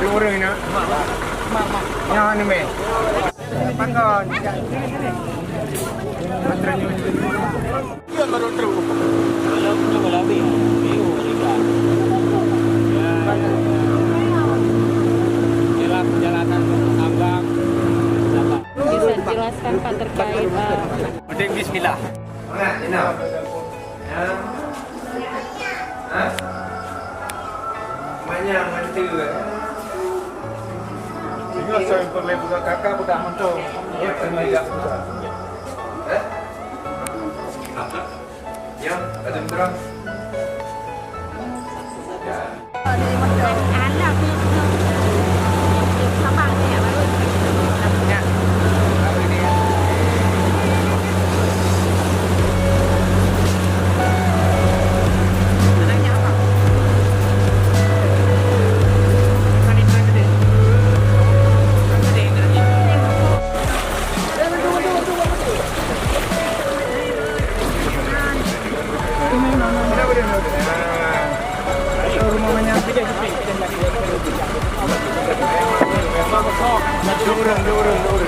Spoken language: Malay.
Dua orang nak. Yang ni meh. Panggon. Antaranya. Dia baru terus. Kalau punya balabi, biru juga. Jalan perjalanan Sabang. Bisa dijelaskan Pak terkait Penting bismillah. Semangat, Inah. Banyak mantu. Ini saya perlu buka kakak buka mantu. Ya, terima kasih. Ya, ada terang. Dua orang.